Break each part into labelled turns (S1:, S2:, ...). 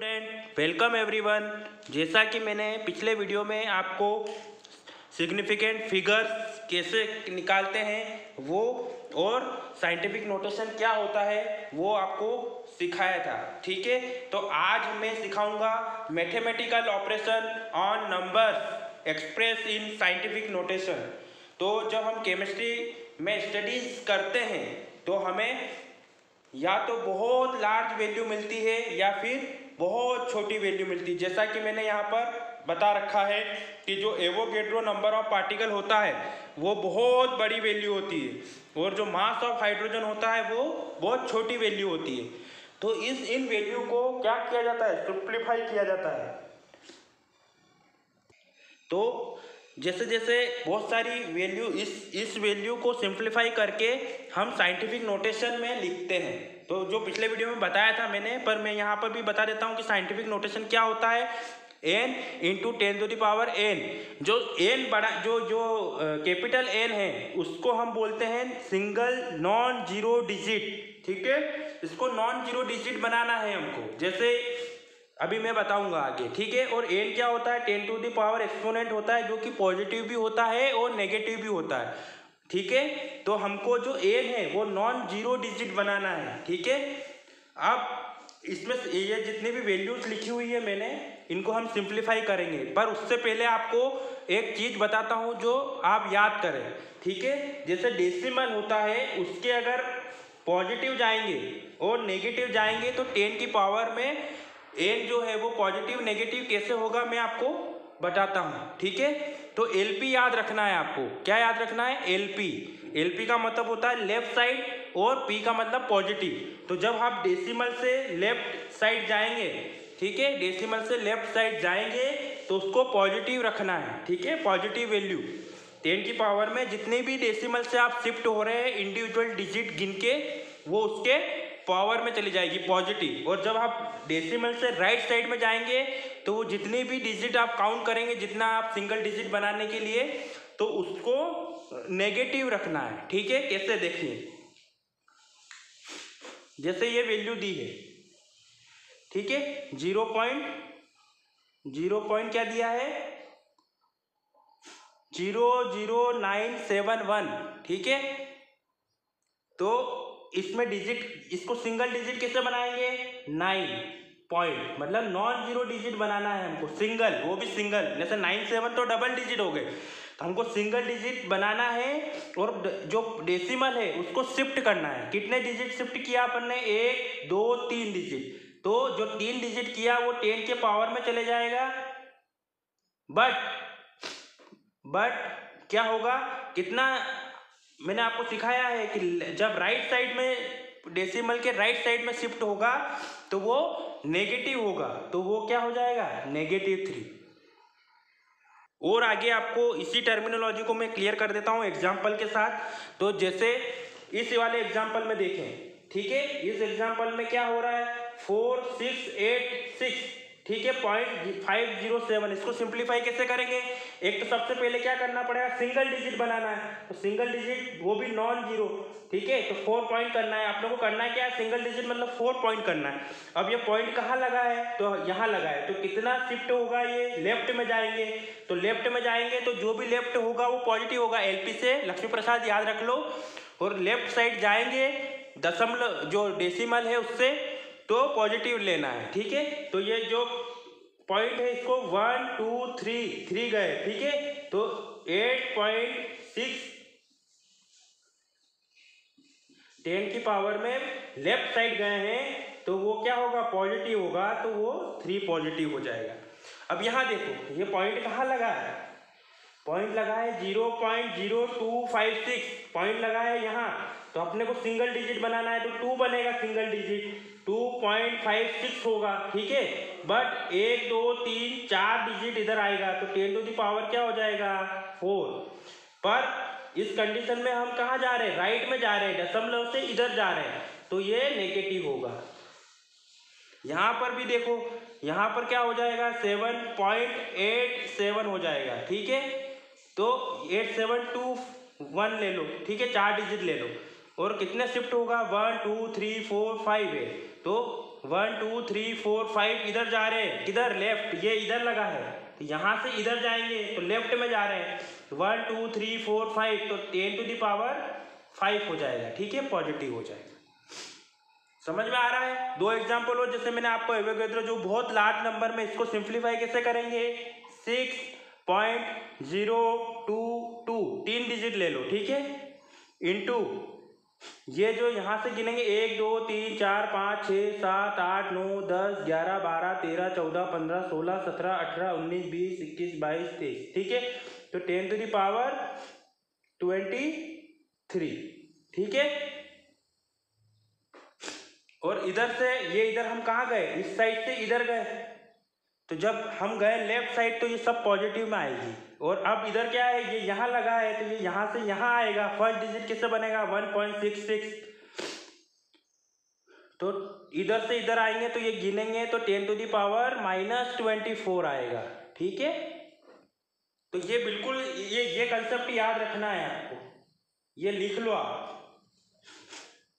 S1: Student, welcome everyone. जैसा कि मैंने पिछले वीडियो में आपको सिग्निफिकेंट फिगर्स कैसे निकालते हैं वो और साइंटिफिक नोटेशन क्या होता है वो आपको सिखाया था, ठीक है। तो आज मैं सिखाऊंगा mathematical operation on numbers express in scientific notation. तो जब हम केमिस्ट्री में स्टडीज करते हैं तो हमें या तो बहुत लार्ज वैल्यू मिलती है या फिर बहुत छोटी वैल्यू मिलती है। जैसा कि मैंने यहाँ पर बता रखा है कि जो एवोगैड्रो नंबर ऑफ पार्टिकल होता है वो बहुत बड़ी वैल्यू होती है और जो मास ऑफ हाइड्रोजन होता है वो बहुत छोटी वैल्यू होती है। तो इन वैल्यू को क्या किया जाता है, सिंप्लीफाई किया जाता है। तो जैसे जैसे बहुत सारी वैल्यू इस वैल्यू को सिंप्लीफाई करके हम साइंटिफिक नोटेशन में लिखते हैं। तो जो पिछले वीडियो में बताया था मैंने, पर मैं यहाँ पर भी बता देता हूँ कि साइंटिफिक नोटेशन क्या होता है। n इंटू 10⁻n, जो n बड़ा जो कैपिटल n है उसको हम बोलते हैं सिंगल नॉन जीरो डिजिट, ठीक है। इसको नॉन जीरो डिजिट बनाना है हमको, जैसे अभी मैं बताऊंगा आगे, ठीक है। और n क्या होता है, 10 एक्सपोनेंट होता है जो कि पॉजिटिव भी होता है और नेगेटिव भी होता है, ठीक है। तो हमको जो n है वो नॉन जीरो डिजिट बनाना है, ठीक है। अब इसमें ये जितनी भी वैल्यूज लिखी हुई है मैंने इनको हम सिंप्लीफाई करेंगे, पर उससे पहले आपको एक चीज बताता हूँ जो आप याद करें, ठीक है। जैसे डेसिमल होता है उसके अगर पॉजिटिव जाएंगे और नेगेटिव जाएंगे तो 10 की पावर में n जो है वो पॉजिटिव नेगेटिव कैसे होगा मैं आपको बताता हूँ, ठीक है। तो LP याद रखना है आपको। क्या याद रखना है, LP का मतलब होता है लेफ्ट साइड और P का मतलब पॉजिटिव। तो जब आप डेसिमल से लेफ्ट साइड जाएंगे, ठीक है, डेसिमल से लेफ्ट साइड जाएंगे तो उसको पॉजिटिव रखना है, ठीक है। पॉजिटिव वैल्यू 10 की पावर में जितने भी डेसिमल से आप शिफ्ट हो रहे हैं इंडिविजुअल डिजिट गिन के वो उसके पावर में चली जाएगी पॉजिटिव। और जब आप डेसिमल से राइट साइड में जाएंगे तो वो जितने भी डिजिट आप काउंट करेंगे, जितना आप सिंगल डिजिट बनाने के लिए, तो उसको नेगेटिव रखना है, ठीक है। कैसे देखिए, जैसे ये वैल्यू दी है, ठीक है, 0.0 क्या दिया है, 00971, ठीक है। तो इसमें डिजिट, इसको सिंगल डिजिट कैसे बनाएंगे, 9 पॉइंट, मतलब नॉन जीरो डिजिट बनाना है हमको, सिंगल, वो भी सिंगल। जैसे 97 तो डबल डिजिट हो गए, तो हमको सिंगल डिजिट बनाना है और जो डेसिमल है उसको शिफ्ट करना है। कितने डिजिट शिफ्ट किया अपन ने, 1 2 3 डिजिट। तो जो 3 डिजिट किया वो 10 के पावर में चले जाएगा, बट क्या होगा, कितना मैंने आपको सिखाया है कि जब राइट साइड में डेसिमल के राइट साइड में शिफ्ट होगा तो वो नेगेटिव होगा, तो वो क्या हो जाएगा, -3। और आगे आपको इसी टर्मिनोलॉजी को मैं क्लियर कर देता हूँ एग्जाम्पल के साथ। तो जैसे इस वाले एग्जाम्पल में देखें, ठीक है, इस एग्जाम्पल में क्या हो रहा है, 4686, ठीक है, 0.507। इसको सिंप्लीफाई कैसे करेंगे, एक तो सबसे पहले क्या करना पड़ेगा, सिंगल डिजिट बनाना है। तो सिंगल डिजिट वो भी नॉन जीरो, ठीक है। तो 4 पॉइंट करना है आप लोगों को, करना है क्या, सिंगल डिजिट मतलब 4 पॉइंट करना है। अब ये पॉइंट कहाँ लगा है, तो यहाँ लगा है, तो कितना शिफ्ट होगा, ये लेफ्ट में जाएंगे। तो लेफ्ट में जाएंगे तो जो भी लेफ्ट होगा वो पॉजिटिव होगा, LP से लक्ष्मी प्रसाद याद रख लो। और लेफ्ट साइड जाएंगे दशमलव जो डेसिमल है उससे, तो पॉजिटिव लेना है, ठीक है। तो ये जो पॉइंट है इसको 1 2 3 गए, ठीक है। तो 8.6 10 की पावर में लेफ्ट साइड गए हैं तो वो क्या होगा, पॉजिटिव होगा, तो वो 3 पॉजिटिव हो जाएगा। अब यहाँ देखो ये पॉइंट कहाँ लगा है, पॉइंट लगा है 0.0256, पॉइंट लगा है यहाँ। तो अपने को सिंगल डिजिट बनाना है तो 2 बनेगा, सिंगल डिजिट 2.56 होगा, ठीक है। बट 1 2 3 4 डिजिट इधर आएगा तो 10 टू द पावर क्या हो जाएगा, 4। पर इस कंडीशन में हम कहाँ जा रहे हैं, राइट में जा रहे हैं, दशमलव से इधर जा रहे हैं, तो ये नेगेटिव होगा। यहाँ पर भी देखो, यहाँ पर क्या हो जाएगा, 7.87 हो जाएगा, ठीक है। तो 8721 ले लो, ठीक है, 4 डिजिट ले लो। और कितने शिफ्ट होगा, 1 2 3 4 5 है, तो 1 2 3 4 5 इधर जा रहे हैं, किधर, लेफ्ट, ये इधर लगा है तो यहाँ से इधर जाएंगे तो लेफ्ट में जा रहे हैं। 1 2 3 4 5 तो 10 टू द पावर 5 हो जाएगा, ठीक है, पॉजिटिव हो जाएगा। समझ में आ रहा है? दो एग्जाम्पल हो, जैसे मैंने आपको एवोगैड्रो जो बहुत लार्ज नंबर में, इसको सिंप्लीफाई कैसे करेंगे, 6.022 3 डिजिट ले लो, ठीक है, इनटू ये जो यहाँ से गिनेंगे 1 2 3 4 5 6 7 8 9 10 11 12 13 14 15 16 17 18 19 20 21 22 23, ठीक है, तो 10 टू द पावर 23, ठीक है। और इधर से ये इधर हम कहाँ गए, इस साइड से इधर गए, तो जब हम गए लेफ्ट साइड तो ये सब पॉजिटिव में आएगी। और अब इधर क्या है, ये यहाँ लगा है तो ये यहाँ से यहाँ आएगा, फर्स्ट डिजिट किससे बनेगा, 1.66, तो इधर से इधर आएंगे तो ये गिनेंगे तो 10 टू द पावर -24 आएगा, ठीक है। तो ये बिल्कुल ये कंसेप्ट याद रखना है आपको, ये लिख लो आप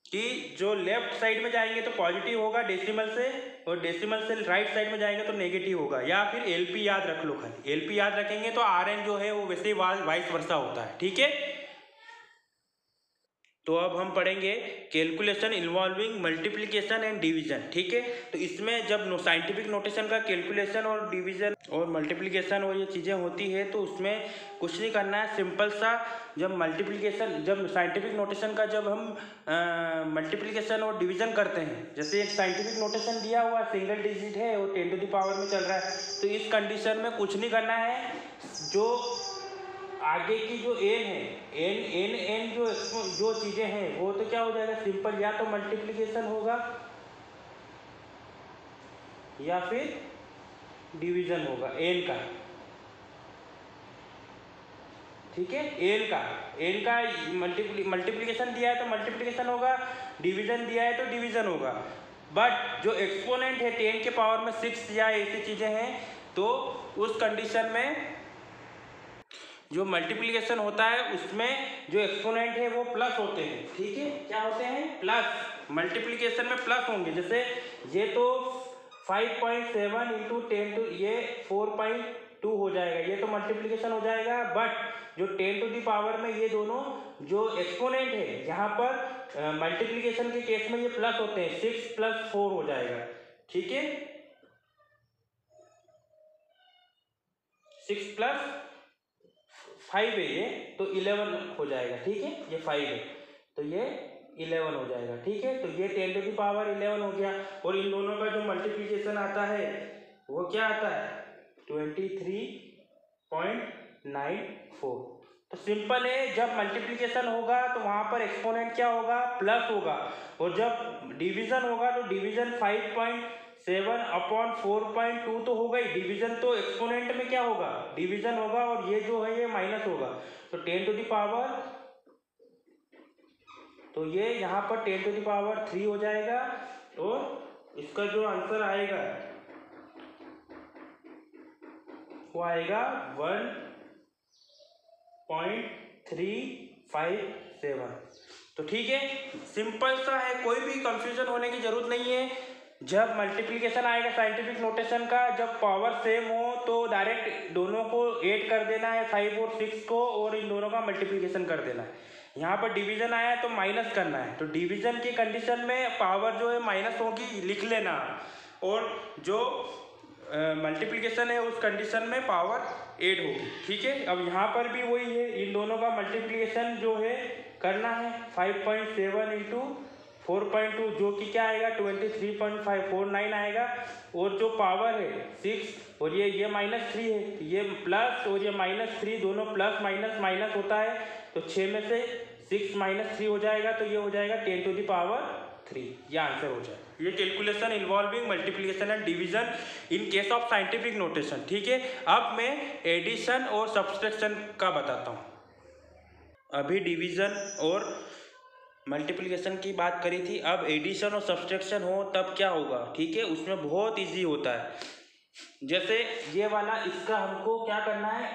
S1: कि जो लेफ्ट साइड में जाएंगे तो पॉजिटिव होगा डेसिमल से, और डेसिमल से राइट साइड में जाएंगे तो नेगेटिव होगा, या फिर एलपी याद रख लो, खाली एलपी याद रखेंगे तो आरएन जो है वो वैसे ही वाइस वर्सा होता है, ठीक है। तो अब हम पढ़ेंगे calculation involving multiplication and division, ठीक है। तो इसमें जब साइंटिफिक नोटेशन का कैलकुलेशन और डिवीजन और मल्टीप्लिकेशन और ये चीज़ें होती है तो उसमें कुछ नहीं करना है, सिंपल सा, जब साइंटिफिक नोटेशन का जब हम मल्टीप्लिकेशन और डिवीजन करते हैं, जैसे एक साइंटिफिक नोटेशन दिया हुआ सिंगल डिजिट है और 10 टू द पावर में चल रहा है, तो इस कंडीशन में कुछ नहीं करना है, जो आगे की जो एन है, एन जो चीज़ें हैं वो तो क्या हो जाएगा, सिंपल, या तो मल्टीप्लिकेशन होगा या फिर डिवीजन होगा एन का, ठीक है। एन का मल्टीप्लिकेशन दिया है तो मल्टीप्लिकेशन होगा, डिवीजन दिया है तो डिवीजन होगा। बट जो एक्सपोनेंट है 10 के पावर में 6 या ऐसी चीज़ें हैं तो उस कंडीशन में जो मल्टीप्लिकेशन होता है उसमें जो एक्सपोनेंट है वो प्लस होते हैं, ठीक है, क्या होते हैं, प्लस, मल्टीप्लिकेशन में प्लस होंगे। जैसे ये तो 5.7 इंटू 10 टू ये 4.2 हो जाएगा, ये तो मल्टीप्लिकेशन हो जाएगा, बट जो 10 टू दी पावर में ये दोनों जो एक्सपोनेंट है यहाँ पर मल्टीप्लिकेशन के केस में ये प्लस होते हैं, 6 + 4 हो जाएगा, ठीक है, 6 + 5 है ये तो 11 हो जाएगा, ठीक है, ये 5 है तो ये 11 हो जाएगा, ठीक है। तो ये 10 टू दी पावर 11 हो गया, और इन दोनों का जो मल्टीप्लिकेशन आता है वो क्या आता है, 23.94। तो सिंपल है, जब मल्टीप्लिकेशन होगा तो वहाँ पर एक्सपोनेंट क्या होगा, प्लस होगा, और जब डिवीजन होगा तो डिवीजन 5.7 अपॉन 4.2 तो होगा ही, डिवीजन तो एक्सपोनेंट में क्या होगा, डिवीजन होगा, और ये जो है ये माइनस होगा, तो 10 टू दी पावर, तो ये यहाँ पर 10 टू दी पावर 3 हो जाएगा, और इसका जो आंसर आएगा वो आएगा 1.357। तो ठीक है, सिंपल सा है, कोई भी कंफ्यूजन होने की जरूरत नहीं है। जब मल्टीप्लिकेशन आएगा साइंटिफिक नोटेशन का, जब पावर सेम हो तो डायरेक्ट दोनों को ऐड कर देना है, 5 और 6 को, और इन दोनों का मल्टीप्लिकेशन कर देना है। यहाँ पर डिवीजन आया है तो माइनस करना है, तो डिवीजन की कंडीशन में पावर जो है माइनस होगी, लिख लेना, और जो मल्टीप्लिकेशन है उस कंडीशन में पावर ऐड होगी, ठीक है। अब यहाँ पर भी वही है, इन दोनों का मल्टीप्लिकेशन जो है करना है, 5.7 इंटू 4.2 जो कि क्या आएगा 23.549 आएगा, और जो पावर है 6 और ये -3 है, ये प्लस और ये -3 दोनों प्लस माइनस माइनस होता है, तो 6 में से 6 - 3 हो जाएगा, तो ये हो जाएगा 10 टू द पावर 3, ये आंसर हो जाएगा। ये calculation involving multiplication and division in case of scientific notation, ठीक है। अब मैं एडिशन और सब्सट्रैक्शन का बताता हूँ। अभी डिवीजन और मल्टीप्लिकेशन की बात करी थी, अब एडिशन और सब्सट्रैक्शन हो तब क्या होगा, ठीक है, उसमें बहुत इजी होता है। जैसे ये वाला, इसका हमको क्या करना है,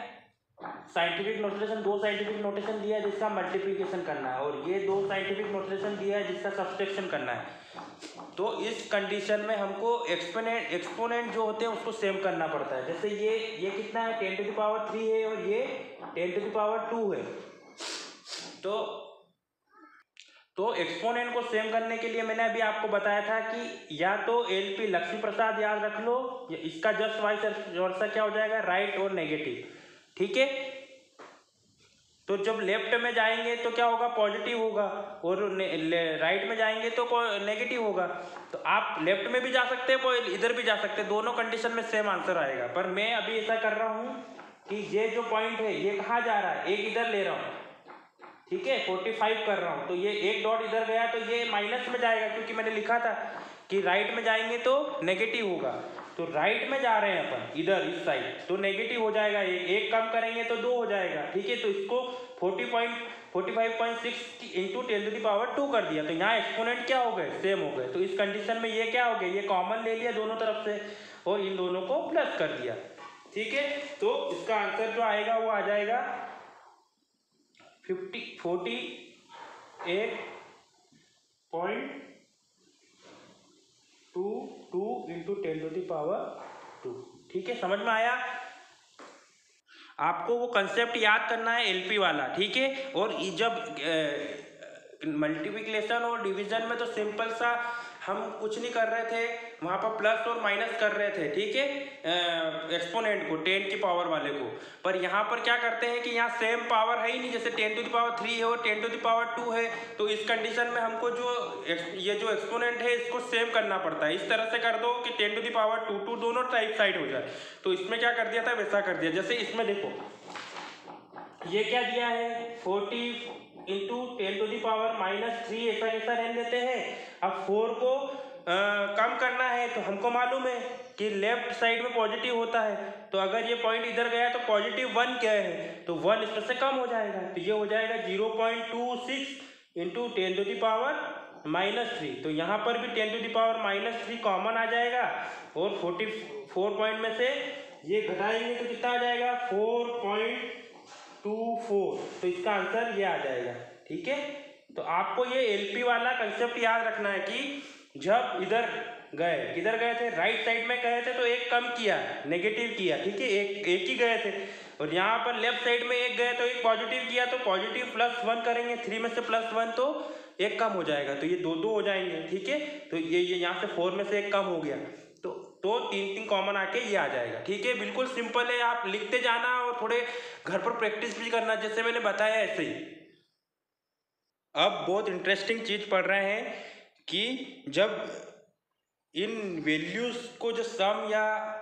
S1: साइंटिफिक नोटेशन, दो साइंटिफिक नोटेशन दिया है जिसका मल्टीप्लिकेशन करना है, और ये दो साइंटिफिक नोटेशन दिया है जिसका सब्सट्रैक्शन करना है। तो इस कंडीशन में हमको एक्सपोनेंट जो होते हैं उसको सेम करना पड़ता है। जैसे ये कितना है, 10⁻³ है और ये 10⁻² है। तो एक्सपोनेंट को सेम करने के लिए मैंने अभी आपको बताया था कि या तो LP लक्ष्मी प्रसाद याद रख लो, इसका जस्ट वाइस वर्सा क्या हो जाएगा, राइट और नेगेटिव। ठीक है, तो जब लेफ्ट में जाएंगे तो क्या होगा, पॉजिटिव होगा, और राइट में जाएंगे तो नेगेटिव होगा। तो आप लेफ्ट में भी जा सकते हैं, इधर भी जा सकते हैं, दोनों कंडीशन में सेम आंसर आएगा। पर मैं अभी ऐसा कर रहा हूँ कि ये जो पॉइंट है ये कहाँ जा रहा है, एक इधर ले रहा हूँ, ठीक है, 45 कर रहा हूँ, तो ये एक डॉट इधर गया तो ये माइनस में जाएगा, क्योंकि मैंने लिखा था कि राइट में जाएंगे तो नेगेटिव होगा। तो राइट में जा रहे हैं अपन इधर इस साइड, तो नेगेटिव हो जाएगा, एक कम करेंगे तो 2 हो जाएगा। ठीक है, तो इसको 45.6 इंटू 10⁻² कर दिया, तो यहाँ एक्सपोनेंट क्या हो गए, सेम हो गए। तो इस कंडीशन में ये क्या हो गया, ये कॉमन ले लिया दोनों तरफ से और इन दोनों को प्लस कर दिया। ठीक है, तो इसका आंसर जो आएगा वो आ जाएगा 48.22 इंटू 10⁻²। ठीक है, समझ में आया? आपको वो कंसेप्ट याद करना है LP वाला। ठीक है, और जब मल्टीप्लिकेशन और डिवीजन में तो सिंपल सा हम कुछ नहीं कर रहे थे, वहाँ पर प्लस और माइनस कर रहे थे। ठीक है, एक्सपोनेंट को 10 की पावर वाले को। पर यहाँ पर क्या करते हैं कि यहाँ सेम पावर है ही नहीं, जैसे 10⁻³ है और 10⁻² है, तो इस कंडीशन में हमको ये जो एक्सपोनेंट है इसको सेम करना पड़ता है। इस तरह से कर दो कि 10⁻², दोनों टाइप साइड हो जाए। तो इसमें क्या कर दिया था, वैसा कर दिया। जैसे इसमें देखो ये क्या दिया है, 40 इंटू 10⁻³ ऐसा कैसा रहने देते हैं। अब 4 को कम करना है तो हमको मालूम है कि लेफ्ट साइड में पॉजिटिव होता है, तो अगर ये पॉइंट इधर गया तो +1 क्या है, तो 1 इसमें से कम हो जाएगा, तो ये हो जाएगा 0.26 इंटू 10⁻³ तो यहाँ पर भी 10⁻³ कॉमन आ जाएगा, और 44 पॉइंट में से ये घटाएंगे तो कितना आ जाएगा, 4.24। तो इसका आंसर ये आ जाएगा। ठीक है, तो आपको ये LP वाला कंसेप्ट याद रखना है कि जब इधर गए, किधर गए थे, राइट साइड में गए थे तो एक कम किया, नेगेटिव किया। ठीक है, एक ही गए थे, और यहाँ पर लेफ्ट साइड में एक गए तो एक पॉजिटिव किया, तो पॉजिटिव +1 करेंगे, 3 में से +1 तो एक कम हो जाएगा, तो ये 2 हो जाएंगे। ठीक है, तो ये यहाँ से 4 में से एक कम हो गया, तो 3 कॉमन आके ये आ जाएगा। ठीक है, बिल्कुल सिंपल है, आप लिखते जाना और थोड़े घर पर प्रैक्टिस भी करना, जैसे मैंने बताया ऐसे ही। अब बहुत इंटरेस्टिंग चीज़ पढ़ रहे हैं कि जब इन वैल्यूज़ को जो सम या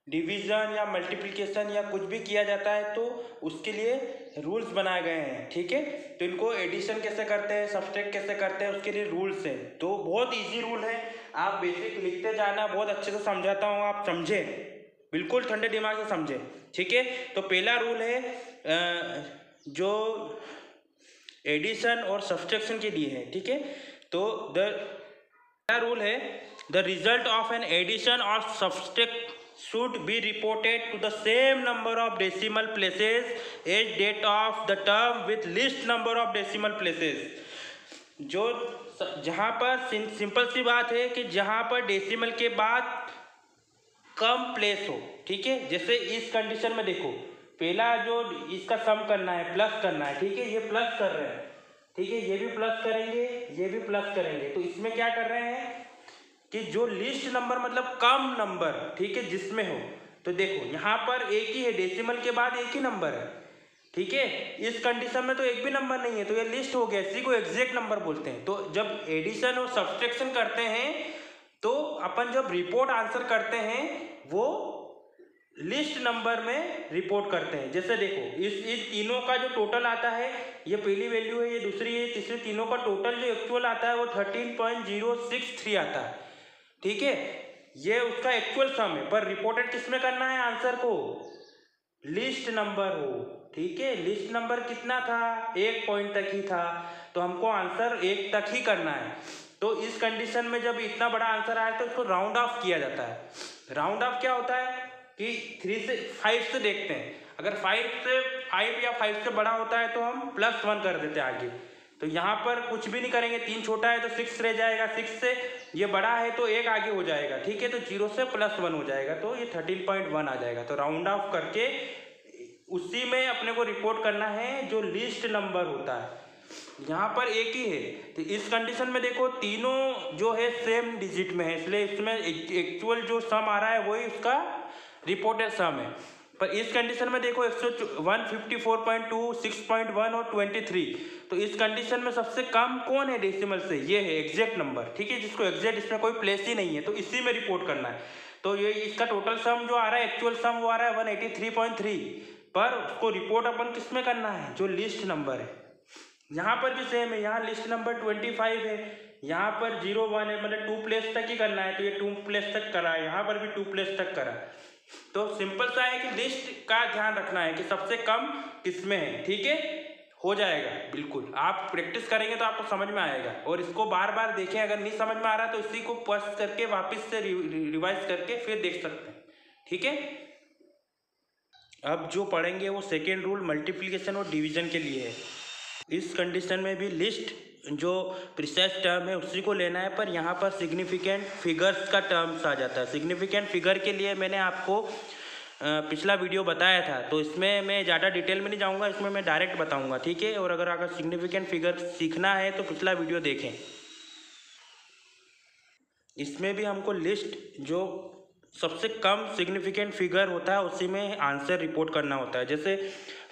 S1: डिवीज़न या मल्टीप्लिकेशन या कुछ भी किया जाता है तो उसके लिए रूल्स बनाए गए हैं। ठीक है, तो इनको एडिशन कैसे करते हैं, सब्सट्रैक्ट कैसे करते हैं, उसके लिए रूल्स हैं। तो बहुत इजी रूल है, आप बेसिक लिखते जाना, बहुत अच्छे से समझाता हूँ, आप समझें, बिल्कुल ठंडे दिमाग से समझें। ठीक है, तो पहला रूल है जो एडिशन और सब्सट्रैक्शन के लिए है। ठीक है, तो पहला रूल है the result of an addition और subtract should be reported to the same number of decimal places as date of the term with least number of decimal places। जो जहाँ पर सिंपल सी बात है कि जहाँ पर डेसिमल के बाद कम प्लेस हो। ठीक है, जैसे इस कंडीशन में देखो, पहला जो इसका सम करना है, प्लस करना है। ठीक है, ये प्लस कर रहे हैं, ठीक है, ये भी प्लस करेंगे, ये भी प्लस करेंगे, तो इसमें क्या कर रहे हैं कि जो लिस्ट नंबर मतलब कम नंबर, ठीक है, जिसमें हो, तो देखो यहाँ पर एक ही है, डेसिमल के बाद एक ही नंबर है। ठीक है, इस कंडीशन में तो एक भी नंबर नहीं है, तो ये लिस्ट हो गया, इसी को एग्जैक्ट नंबर बोलते हैं। तो जब एडिशन और सब्सट्रैक्शन करते हैं तो अपन जब रिपोर्ट आंसर करते हैं वो लिस्ट नंबर में रिपोर्ट करते हैं। जैसे देखो इस तीनों का जो टोटल आता है, ये पहली वैल्यू है, ये दूसरी है, तीसरी, तीनों का टोटल जो एक्चुअल आता है वो 13.063 आता है। ठीक है, ये उसका एक्चुअल सम है, पर रिपोर्टेड किस में करना है आंसर को, लिस्ट नंबर हो। ठीक है, लिस्ट नंबर कितना था, 1 पॉइंट तक ही था, तो हमको आंसर 1 तक ही करना है। तो इस कंडीशन में जब इतना बड़ा आंसर आए तो इसको राउंड ऑफ किया जाता है। राउंड ऑफ क्या होता है कि 3 से 5 से देखते हैं, अगर 5 से 5 या 5 से बड़ा होता है तो हम +1 कर देते हैं आगे। तो यहाँ पर कुछ भी नहीं करेंगे, 3 छोटा है तो 6 रह जाएगा, 6 से ये बड़ा है तो 1 आगे हो जाएगा, ठीक है। तो 0 से +1 हो जाएगा, तो ये 13.1 आ जाएगा। तो राउंड ऑफ करके उसी में अपने को रिपोर्ट करना है जो लिस्ट नंबर होता है। यहाँ पर एक ही है, तो इस कंडीशन में देखो तीनों जो है सेम डिजिट में है, इसलिए इसमें एक्चुअल जो सम आ रहा है वही उसका रिपोर्टेड सम है। पर इस कंडीशन में देखो 154.2, 6.1 और 23, तो इस कंडीशन में सबसे कम कौन है डेसिमल से, ये है एग्जैक्ट नंबर, ठीक है, जिसको एग्जैक्ट इसमें कोई प्लेस ही नहीं है, तो इसी में रिपोर्ट करना है। तो ये इसका टोटल सम जो आ रहा है, एक्चुअल सम वो आ रहा है 183.3, पर उसको रिपोर्ट अपन किस में करना है, जो लिस्ट नंबर है। यहाँ पर भी सेम है, यहाँ लिस्ट नंबर 25 है, यहाँ पर 0, 1 है, मतलब 2 प्लेस तक ही करना है, तो ये 2 प्लेस तक करा है, यहाँ पर भी 2 प्लेस तक करा है। तो सिंपल सा है कि लिस्ट का ध्यान रखना है कि सबसे कम किसमें है, ठीक है, हो जाएगा बिल्कुल। आप प्रैक्टिस करेंगे तो आपको समझ में आएगा, और इसको बार बार देखें, अगर नहीं समझ में आ रहा तो इसी को पॉज करके वापस से रिवाइज करके फिर देख सकते हैं, ठीक है। अब जो पढ़ेंगे वो सेकेंड रूल मल्टीप्लिकेशन और डिवीजन के लिए है। इस कंडीशन में भी लिस्ट जो प्रिसाइज टर्म है उसी को लेना है, पर यहाँ पर सिग्निफिकेंट फिगर्स का टर्म्स आ जाता है। सिग्निफिकेंट फिगर के लिए मैंने आपको पिछला वीडियो बताया था, तो इसमें मैं ज़्यादा डिटेल में नहीं जाऊँगा, इसमें मैं डायरेक्ट बताऊँगा, ठीक है। और अगर सिग्निफिकेंट फिगर सीखना है तो पिछला वीडियो देखें। इसमें भी हमको लिस्ट जो सबसे कम सिग्निफिकेंट फिगर होता है उसी में आंसर रिपोर्ट करना होता है। जैसे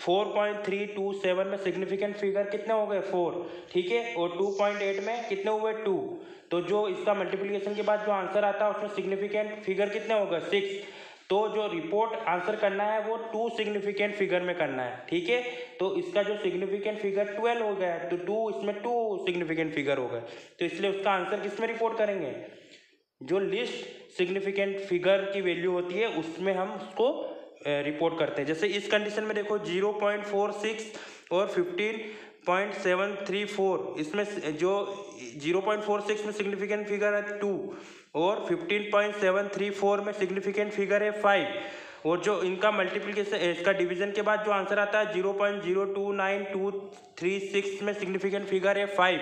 S1: 4.327 में सिग्निफिकेंट फिगर कितने हो गए, 4, ठीक है, और 2.8 में कितने हुए, 2। तो जो इसका मल्टीप्लिकेशन के बाद जो आंसर आता है उसमें सिग्निफिकेंट फिगर कितने हो गए, 6। तो जो रिपोर्ट आंसर करना है वो 2 सिग्निफिकेंट फिगर में करना है, ठीक है। तो इसका जो सिग्निफिकेंट फिगर 12 हो गया, तो 2 इसमें 2 सिग्निफिकेंट फिगर हो गए, तो इसलिए उसका आंसर किस में रिपोर्ट करेंगे, जो लिस्ट सिग्निफिकेंट फिगर की वैल्यू होती है उसमें हम उसको रिपोर्ट करते हैं। जैसे इस कंडीशन में देखो 0.46 और 15.734, इसमें जो 0.46 में सिग्निफिकेंट फिगर है 2 और 15.734 में सिग्निफिकेंट फिगर है 5, और जो इनका मल्टीप्लिकेशन, इसका डिवीजन के बाद जो आंसर आता है 0.029236 में सिग्निफिकेंट फिगर है 5।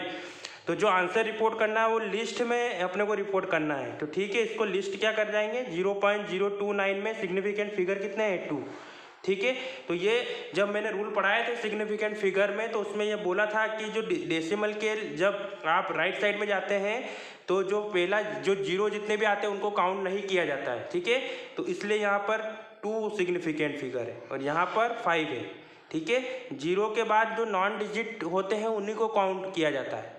S1: तो जो आंसर रिपोर्ट करना है वो लिस्ट में अपने को रिपोर्ट करना है, तो ठीक है। इसको लिस्ट क्या कर जाएंगे, 0.029 में सिग्निफिकेंट फिगर कितने हैं, 2, ठीक है। तो ये जब मैंने रूल पढ़ाए थे सिग्निफिकेंट फिगर में, तो उसमें ये बोला था कि जो डेसिमल के जब आप राइट साइड में जाते हैं तो जो पहला जो 0 जितने भी आते हैं उनको काउंट नहीं किया जाता है, ठीक है। तो इसलिए यहाँ पर 2 सिग्निफिकेंट फिगर है और यहाँ पर 5 है, ठीक है। 0 के बाद जो नॉन डिजिट होते हैं उन्हीं को काउंट किया जाता है,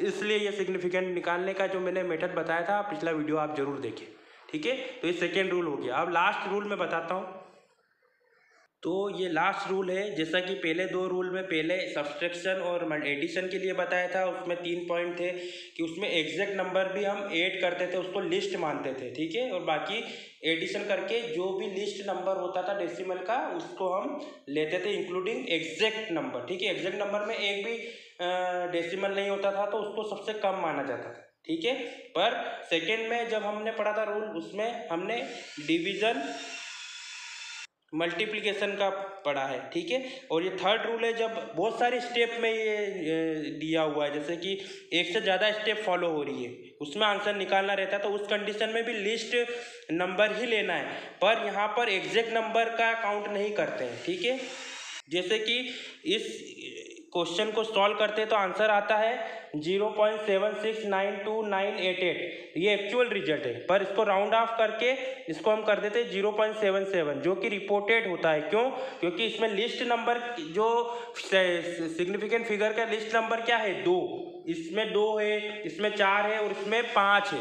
S1: इसलिए ये सिग्निफिकेंट निकालने का जो मैंने मेथड बताया था पिछला वीडियो आप जरूर देखें, ठीक है। तो ये सेकेंड रूल हो गया। अब लास्ट रूल मैं बताता हूँ। तो ये लास्ट रूल है, जैसा कि पहले 2 रूल में पहले सब्सट्रैक्शन और एडिशन के लिए बताया था, उसमें 3 पॉइंट थे कि उसमें एग्जैक्ट नंबर भी हम ऐड करते थे, उसको लिस्ट मानते थे, ठीक है, और बाकी एडिशन करके जो भी लिस्ट नंबर होता था डेसिमल का उसको हम लेते थे इंक्लूडिंग एग्जैक्ट नंबर, ठीक है। एग्जैक्ट नंबर में एक भी डेसिमल नहीं होता था तो उसको सबसे कम माना जाता था, ठीक है। पर सेकेंड में जब हमने पढ़ा था रूल, उसमें हमने डिवीजन मल्टीप्लिकेशन का पढ़ा है, ठीक है। और ये थर्ड रूल है, जब बहुत सारे स्टेप में ये दिया हुआ है, जैसे कि एक से ज़्यादा स्टेप फॉलो हो रही है, उसमें आंसर निकालना रहता है, तो उस कंडीशन में भी लिस्ट नंबर ही लेना है, पर यहाँ पर एग्जैक्ट नंबर का काउंट नहीं करते हैं, ठीक है। जैसे कि इस क्वेश्चन को सॉल्व करते हैं तो आंसर आता है 0.769298, ये एक्चुअल रिजल्ट है, पर इसको राउंड ऑफ करके इसको हम कर देते हैं 0.77, जो कि रिपोर्टेड होता है। क्यों? क्योंकि इसमें लिस्ट नंबर जो सिग्निफिकेंट फिगर का लिस्ट नंबर क्या है, 2, इसमें 2 है, इसमें 4 है और इसमें 5 है,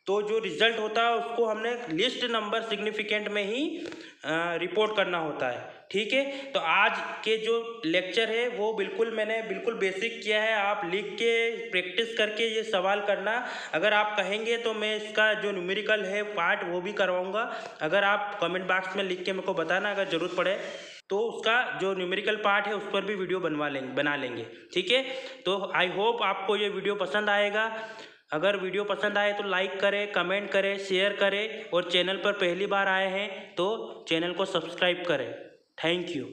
S1: तो जो रिजल्ट होता है उसको हमने लिस्ट नंबर सिग्निफिकेंट में ही रिपोर्ट करना होता है, ठीक है। तो आज के जो लेक्चर है वो मैंने बिल्कुल बेसिक किया है, आप लिख के प्रैक्टिस करके ये सवाल करना। अगर आप कहेंगे तो मैं इसका जो न्यूमेरिकल है पार्ट वो भी करवाऊंगा, अगर आप कमेंट बॉक्स में लिख के मेरे को बताना, अगर ज़रूरत पड़े तो उसका जो न्यूमेरिकल पार्ट है उस पर भी वीडियो बना लेंगे, ठीक है। तो आई होप आपको ये वीडियो पसंद आएगा। अगर वीडियो पसंद आए तो लाइक करें, कमेंट करें, शेयर करें, और चैनल पर पहली बार आए हैं तो चैनल को सब्सक्राइब करें। Thank you.